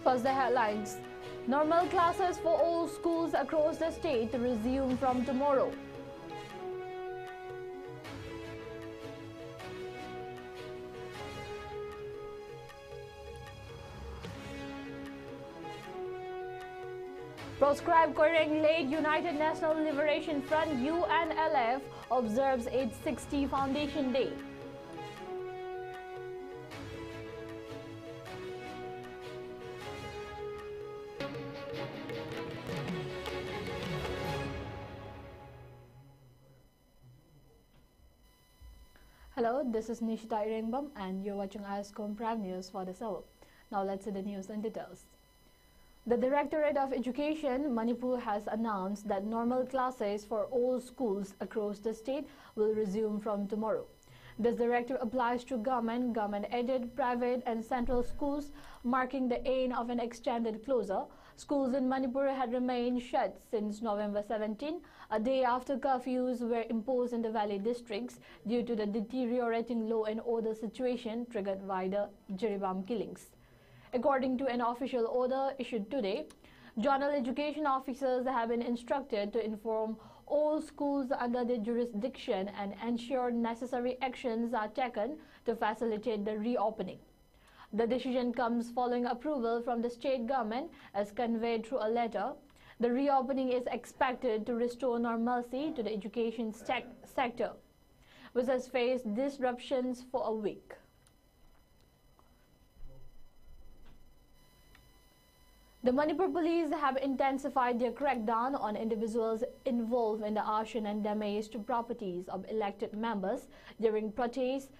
First, the headlines. Normal classes for all schools across the state resume from tomorrow. Proscribed Koireng-led United National Liberation Front UNLF observes its 60th Foundation Day. Hello, this is Nishita Irengbam and you're watching ISCOM Prime News for this hour. Now let's see the news in details. The Directorate of Education, Manipur, has announced that normal classes for all schools across the state will resume from tomorrow. This directive applies to government-aided, private and central schools, marking the end of an extended closure. Schools in Manipur had remained shut since November 17, a day after curfews were imposed in the valley districts due to the deteriorating law and order situation triggered by the Jiribam killings. According to an official order issued today, zonal education officers have been instructed to inform all schools under their jurisdiction and ensure necessary actions are taken to facilitate the reopening. The decision comes following approval from the state government as conveyed through a letter. The reopening is expected to restore normalcy to the education sector, which has faced disruptions for a week. The Manipur police have intensified their crackdown on individuals involved in the arson and damage to properties of elected members during protests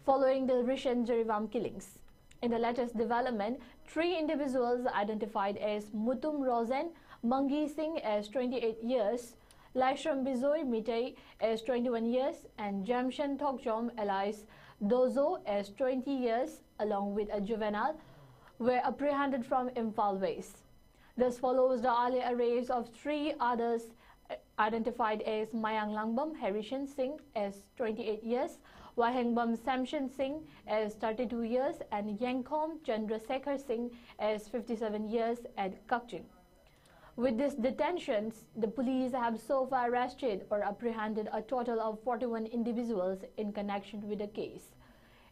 following the recent Jiribam killings. In the latest development, 3 individuals identified as Mutum Rosen, Mangi Singh as 28 years, Laishram Bijoy Mitay as 21 years, and Jamshan Thokchom alias Dozo as 20 years, along with a juvenile, were apprehended from Imphal West. This follows the earlier arrests of 3 others identified as Mayang Langbam Harishan Singh as 28 years, Wahengbam Samshan Singh as 32 years, and Yangkhom Chandrasekhar Singh as 57 years at Kakching. With these detentions, the police have so far arrested or apprehended a total of 41 individuals in connection with the case.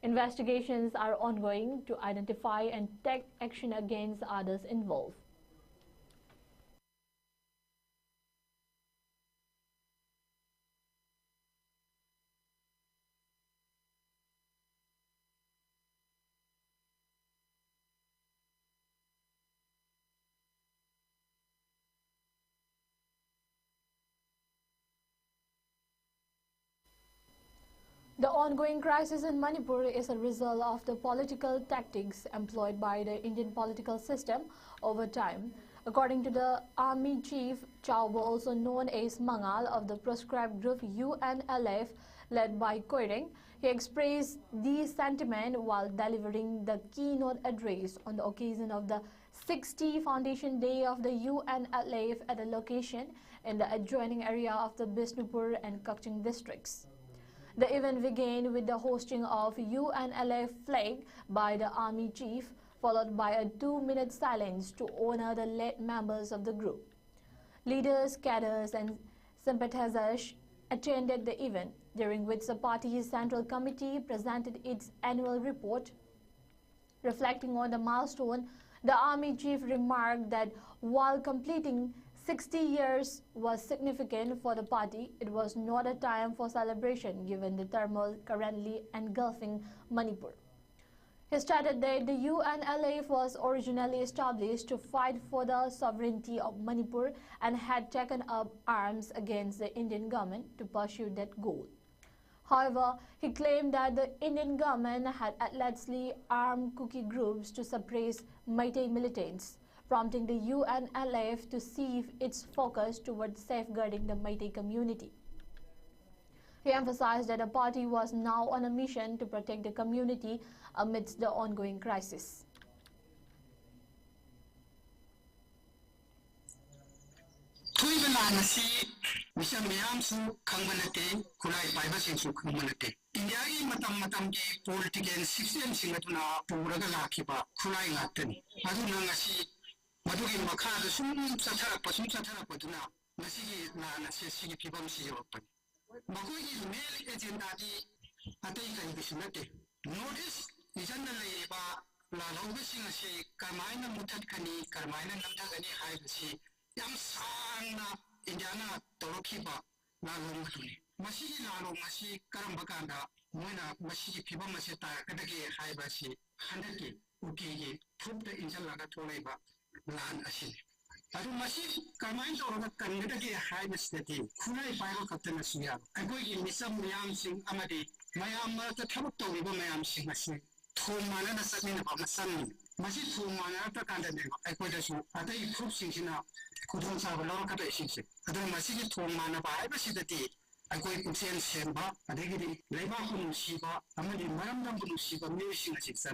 Investigations are ongoing to identify and take action against others involved. The ongoing crisis in Manipur is a result of the political tactics employed by the Indian political system over time. According to the Army Chief Chaubo, also known as Mangal of the proscribed group UNLF led by Koireng, he expressed these sentiments while delivering the keynote address on the occasion of the 60th Foundation Day of the UNLF at a location in the adjoining area of the Bishnupur and Kakching districts. The event began with the hosting of UNLF flag by the Army Chief, followed by a 2-minute silence to honor the late members of the group. Leaders, cadres and sympathizers attended the event, during which the party's Central Committee presented its annual report. Reflecting on the milestone, the Army Chief remarked that while completing 60 years was significant for the party, it was not a time for celebration given the turmoil currently engulfing Manipur. He stated that the UNLF was originally established to fight for the sovereignty of Manipur and had taken up arms against the Indian government to pursue that goal. However, he claimed that the Indian government had allegedly armed Kuki groups to suppress Meitei militants, prompting the UNLF to shift its focus towards safeguarding the Meitei community. He emphasized that the party was now on a mission to protect the community amidst the ongoing crisis. Misa miyamsu kangmanate kulay paibasinsu kangmanate. India'i matam-matamgi political system singatuna puraga lakiba kulay ngatani. Aduna ngasi madugi makada sum satharapatuna masigi na sigi pibam siyawapan. Magogi mail agenda di atay kay bisinate. Notice isanna layba la lawbising si karmaina mutatkani karmaina namdagani haibasi yam sana Indiana Torokiba Lalong Masi Lalo Masi Karambakanda Mona Masi Piba Maseta Kadagi Haibasi Handaki Uki Put the Injalaga Toleba Lan Asin. Adu Masi Kamain or Kanadagi Haibastati Kunai Bible Katanasuya. I go in Missam Yam Sing Amadi Mayama the Tabato Mayam Sing Masi. Tumana Samin of the Sun. Masi Tumana Kanda I go to Ada Pupsing Kudun Savalon Katashin. Other Masiki Tomana by City. I go to Sen Semba, a dignity, Leba Shiba, Amadi Maram Shiba, Mission as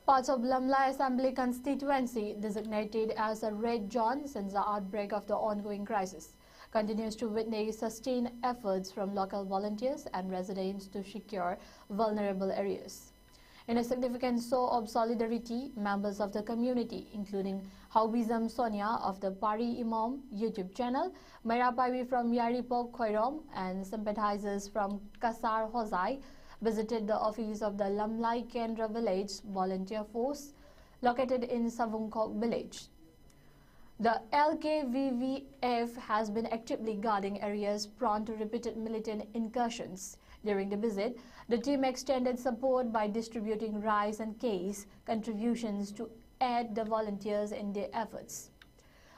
Parts of Lamla Assembly constituency, designated as a red zone since the outbreak of the ongoing crisis, continues to witness sustained efforts from local volunteers and residents to secure vulnerable areas. In a significant show of solidarity, members of the community, including Haubizam Sonia of the Pari Imam YouTube channel, Maira Paibi from Yaripok Khoirom, and sympathizers from Kasar Hozai, visited the office of the Lamlai Kendra Village Volunteer Force, located in Savungkok Village. The LKVVF has been actively guarding areas prone to repeated militant incursions. During the visit, the team extended support by distributing rice and case contributions to aid the volunteers in their efforts.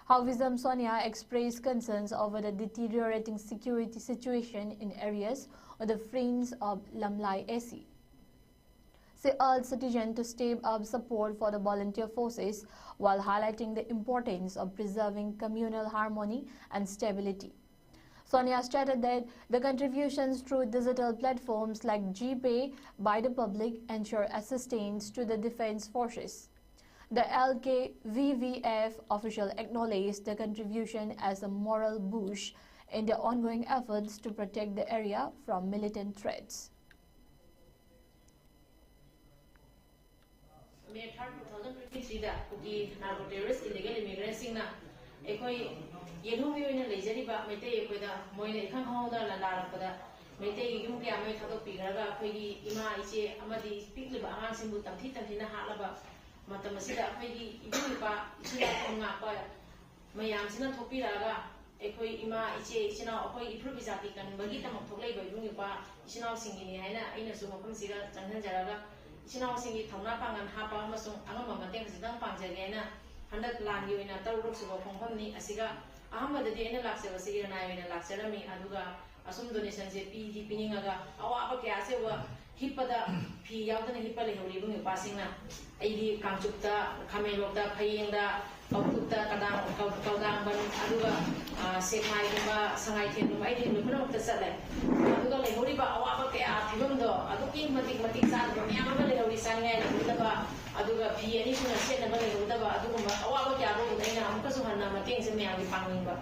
Haubizam Sonia expressed concerns over the deteriorating security situation in areas on the fringe of Lamlai SC. She urged citizens to step up support for the volunteer forces while highlighting the importance of preserving communal harmony and stability. Sonia stated that the contributions through digital platforms like GPay by the public ensure assistance to the defense forces. The LKVVF official acknowledged the contribution as a moral boost in their ongoing efforts to protect the area from militant threats. May 2023 da uki narco terrorist illegal immigrants na ekoi yenhumi oina lejariba mete ekoida moina ikhan hauda landarakpada mete yum kya mai thadok pigraga akhoi ima iche amadi pikliba angang simbu tamthi na halaba matam asida akhoi ibuipa isina konga pa mayam sina thopiraga ekoi ima iche isina akhoi ifru bizati kan bagi tamak thoklei bai bungipa isina singini haina aina su mafam siga changhan jaraga Isinaw singi thongna pangan hapa amasung angam mateng sidang pangjagena handak langi oina taruk suba phongpham ni asiga ahammadadi ena lakseba sigira na oina lakserami aduga asum donation je pi piningaga awa apa kya se wa hipada phi yaudana hipale hori bungi pasingna aidi kangchukta khamelokta phayengda Kauputta kadang kaudang ban aduga sekai gumba sangai ten gumba ini lumpuh nak tersale. Aduga lehuri ba awak apa kaya film do. Aduki matik saat kami yang apa lehuri sangai lehuri ba. Aduga piye ni pun asyik nak lehuri ba. Aduga awak apa kaya aduga ini nak amka suhan nama ting semua di pangling ba.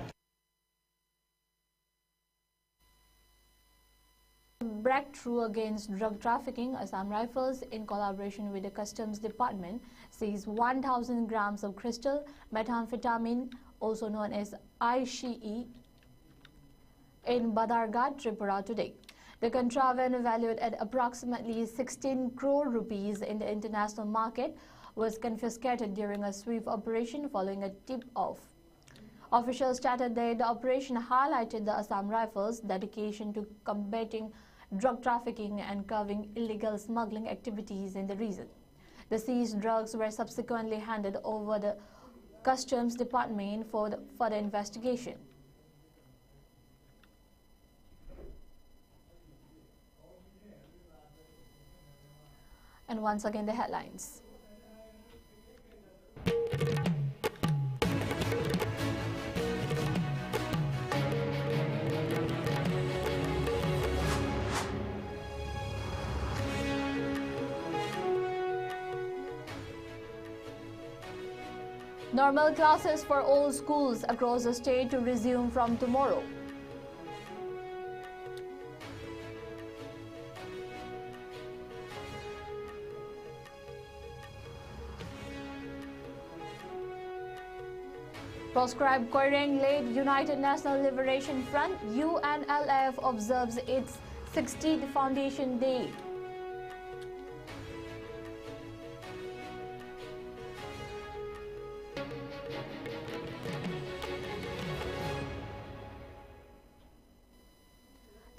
Breakthrough against drug trafficking, Assam Rifles, in collaboration with the Customs Department, seized 1,000 grams of crystal methamphetamine, also known as ICE, in Badarghat, Tripura today. The contraband, valued at approximately 16 crore rupees in the international market, was confiscated during a sweep operation following a tip-off. Officials stated that the operation highlighted the Assam Rifles' dedication to combating drug trafficking and curbing illegal smuggling activities in the region. The seized drugs were subsequently handed over the Customs Department for the further investigation. And once again, the headlines. Normal classes for all schools across the state to resume from tomorrow. Proscribed Koireng-led United National Liberation Front UNLF observes its 60th Foundation Day.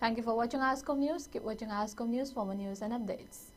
Thank you for watching ISCOM News. Keep watching ISCOM News for more news and updates.